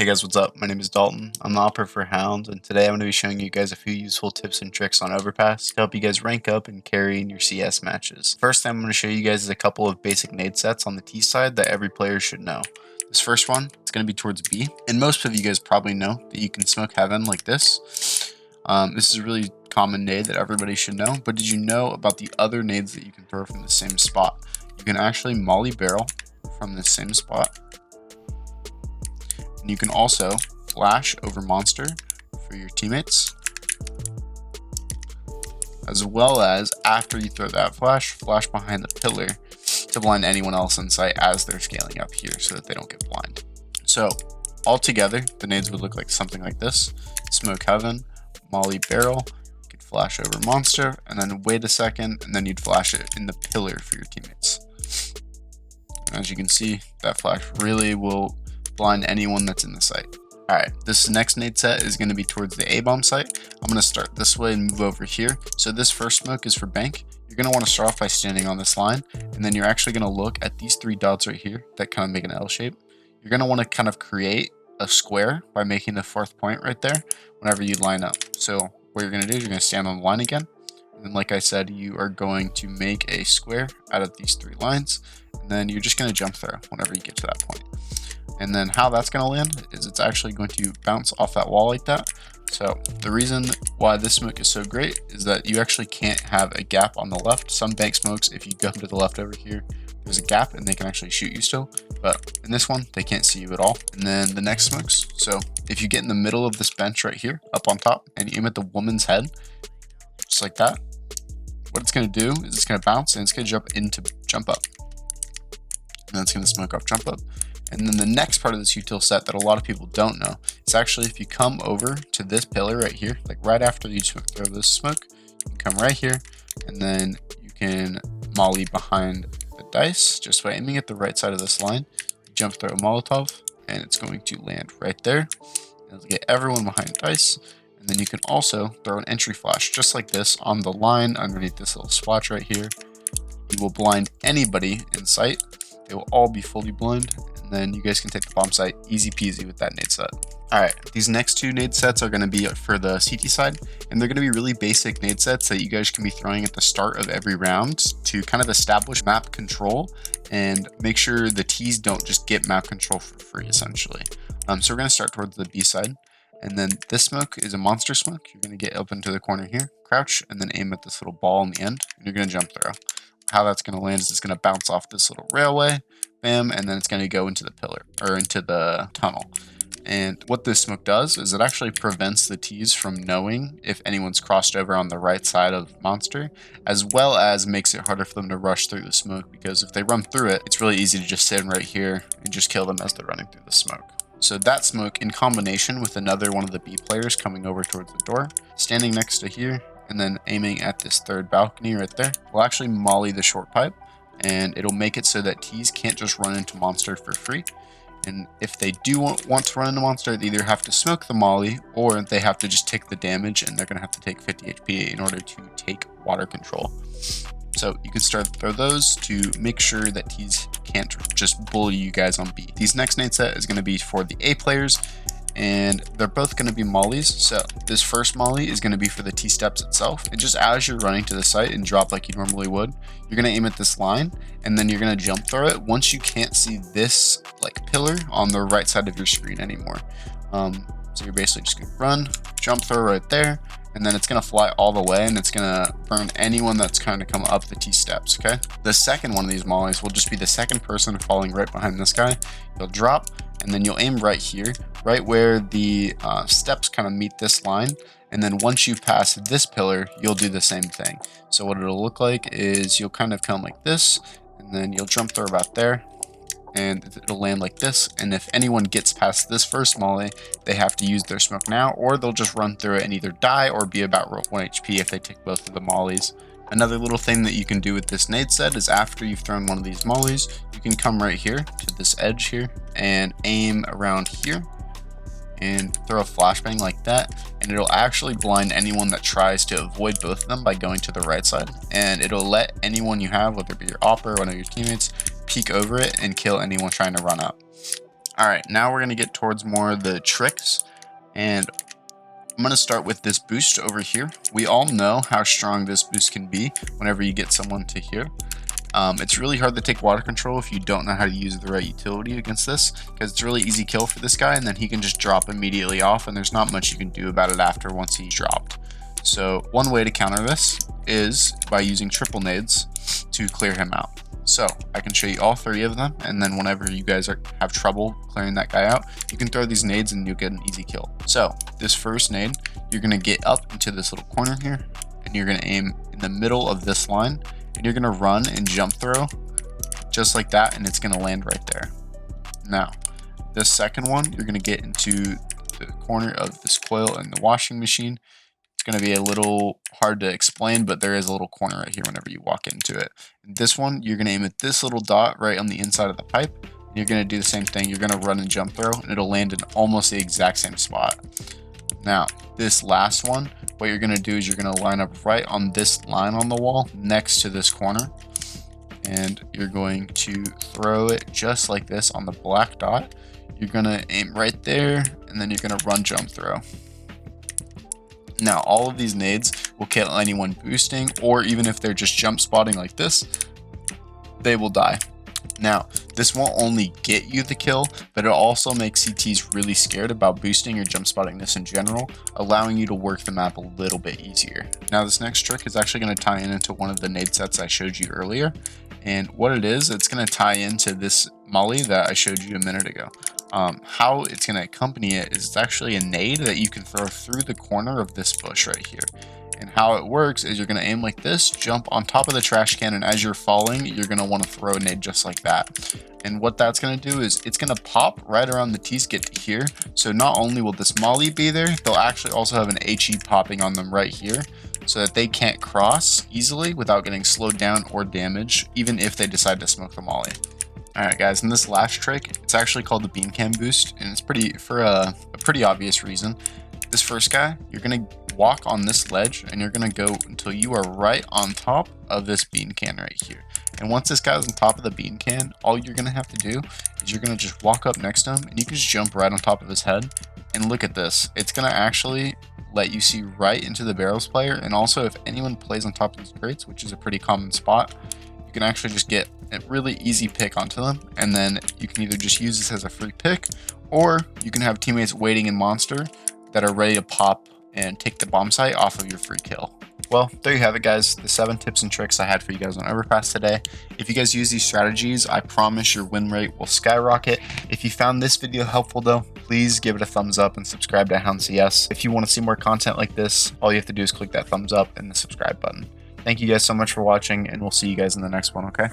Hey guys, what's up? My name is Dalton. I'm the operator for Hound, and today I'm going to be showing you guys a few useful tips and tricks on Overpass to help you guys rank up and carry in your CS matches. First thing I'm going to show you guys is a couple of basic nade sets on the T side that every player should know. This first one, it's going to be towards B, and most of you guys probably know that you can smoke heaven like this. This is a really common nade that everybody should know, but did you know about the other nades that you can throw from the same spot? You can actually molly barrel from the same spot. And you can also flash over monster for your teammates, as well as after you throw that flash behind the pillar to blind anyone else in sight as they're scaling up here so that they don't get blind. So all together, the nades would look like something like this: smoke heaven, molly barrel, you could flash over monster, and then wait a second, and then you'd flash it in the pillar for your teammates. And as you can see, that flash really will blind anyone that's in the site. Alright, this next nade set is going to be towards the A-bomb site. I'm going to start this way and move over here. So this first smoke is for bank. You're going to want to start off by standing on this line, and then you're actually going to look at these three dots right here that kind of make an L shape. You're going to want to kind of create a square by making the fourth point right there whenever you line up. So what you're going to do is you're going to stand on the line again, and then like I said, you are going to make a square out of these three lines, and then you're just going to jump throw whenever you get to that point. And then how that's going to land is it's actually going to bounce off that wall like that. So the reason why this smoke is so great is that you actually can't have a gap on the left. Some bank smokes, if you go to the left over here, there's a gap and they can actually shoot you still. But in this one, they can't see you at all. And then the next smokes. So if you get in the middle of this bench right here, up on top, and you aim at the woman's head, just like that, what it's going to do is it's going to bounce and it's going to jump up. And then it's going to smoke off jump up. And then the next part of this util set that a lot of people don't know, it's actually if you come over to this pillar right here, like right after you throw this smoke, you can come right here, and then you can molly behind the dice just by aiming at the right side of this line. You jump throw a Molotov, and it's going to land right there. It'll get everyone behind dice, and then you can also throw an entry flash just like this on the line underneath this little splotch right here. You will blind anybody in sight. They will all be fully blind. Then you guys can take the bomb site easy peasy with that nade set. Alright, these next two nade sets are going to be for the CT side, and they're going to be really basic nade sets that you guys can be throwing at the start of every round to kind of establish map control and make sure the T's don't just get map control for free, essentially. So we're going to start towards the B side, and then this smoke is a monster smoke. You're going to get up into the corner here, crouch, and then aim at this little ball in the end, and you're going to jump throw. How that's going to land is it's going to bounce off this little railway, bam, and then it's going to go into the pillar or into the tunnel. And what this smoke does is it actually prevents the T's from knowing if anyone's crossed over on the right side of monster, as well as makes it harder for them to rush through the smoke, because if they run through it, it's really easy to just stand right here and just kill them as they're running through the smoke. So that smoke, in combination with another one of the B players coming over towards the door, standing next to here, and then aiming at this third balcony right there, will actually molly the short pipe, and it'll make it so that T's can't just run into monster for free. And if they do want to run into monster, they either have to smoke the molly, or they have to just take the damage, and they're going to have to take 50 HP in order to take water control. So you can start to throw those to make sure that T's can't just bully you guys on B. These next nade set is going to be for the A players, and they're both going to be mollies. So this first molly is going to be for the T steps itself. And just as you're running to the site and drop like you normally would, you're going to aim at this line, and then you're going to jump throw it once you can't see this like pillar on the right side of your screen anymore. So you're basically just going to run, jump throw right there, and then it's going to fly all the way, and it's going to burn anyone that's kind of come up the T steps, okay? The second one of these mollies will just be the second person falling right behind this guy. You'll drop, and then you'll aim right here, right where the steps kind of meet this line. And then once you pass this pillar, you'll do the same thing. So what it'll look like is you'll kind of come like this, and then you'll jump through about there, and it'll land like this. And if anyone gets past this first molly, they have to use their smoke now, or they'll just run through it and either die or be about 1 HP if they take both of the mollies. Another little thing that you can do with this nade set is after you've thrown one of these mollies, you can come right here to this edge here and aim around here and throw a flashbang like that, and it'll actually blind anyone that tries to avoid both of them by going to the right side, and it'll let anyone you have, whether it be your opper or one of your teammates, peek over it and kill anyone trying to run up. All right, now we're gonna get towards more of the tricks, and I'm gonna start with this boost over here. We all know how strong this boost can be whenever you get someone to here. It's really hard to take water control if you don't know how to use the right utility against this, because it's a really easy kill for this guy, and then he can just drop immediately off, and there's not much you can do about it after once he's dropped. So one way to counter this is by using triple nades to clear him out. So I can show you all 3 of them, and then whenever you guys have trouble clearing that guy out, you can throw these nades and you'll get an easy kill. So this first nade, you're gonna get up into this little corner here, and you're gonna aim in the middle of this line, and you're gonna run and jump throw just like that, and it's gonna land right there. Now, this second one, you're gonna get into the corner of this coil in the washing machine. It's going to be a little hard to explain, but there is a little corner right here whenever you walk into it. And this one, you're going to aim at this little dot right on the inside of the pipe. And you're going to do the same thing. You're going to run and jump throw, and it'll land in almost the exact same spot. Now, this last one, what you're going to do is you're going to line up right on this line on the wall next to this corner. And you're going to throw it just like this on the black dot. You're going to aim right there, and then you're going to run jump throw. Now, all of these nades will kill anyone boosting, or even if they're just jump spotting like this, they will die. Now, this won't only get you the kill, but it also makes CTs really scared about boosting or jump spotting this in general, allowing you to work the map a little bit easier. Now, this next trick is actually going to tie into one of the nade sets I showed you earlier. And what it is, it's going to tie into this molly that I showed you a minute ago. How it's going to accompany it is it's actually a nade that you can throw through the corner of this bush right here. And how it works is you're going to aim like this, jump on top of the trash can, and as you're falling, you're going to want to throw a nade just like that. And what that's going to do is it's going to pop right around the T-skit here. So not only will this molly be there, they'll actually also have an HE popping on them right here, so that they can't cross easily without getting slowed down or damaged, even if they decide to smoke the molly. Alright guys, and this last trick, it's actually called the beam cam boost, and it's for a pretty obvious reason. This first guy, you're going to walk on this ledge, and you're going to go until you are right on top of this bean can right here. And once this guy's on top of the bean can, all you're going to have to do is you're going to just walk up next to him, and you can just jump right on top of his head. And look at this, it's going to actually let you see right into the barrels player, and also if anyone plays on top of these crates, which is a pretty common spot, you can actually just get a really easy pick onto them, and then you can either just use this as a free pick, or you can have teammates waiting in monster that are ready to pop and take the bomb site off of your free kill. Well, there you have it guys, the 7 tips and tricks I had for you guys on Overpass today. If you guys use these strategies, I promise your win rate will skyrocket. If you found this video helpful though, please give it a thumbs up and subscribe to Hound CS. If you want to see more content like this, all you have to do is click that thumbs up and the subscribe button. Thank you guys so much for watching, and we'll see you guys in the next one, okay?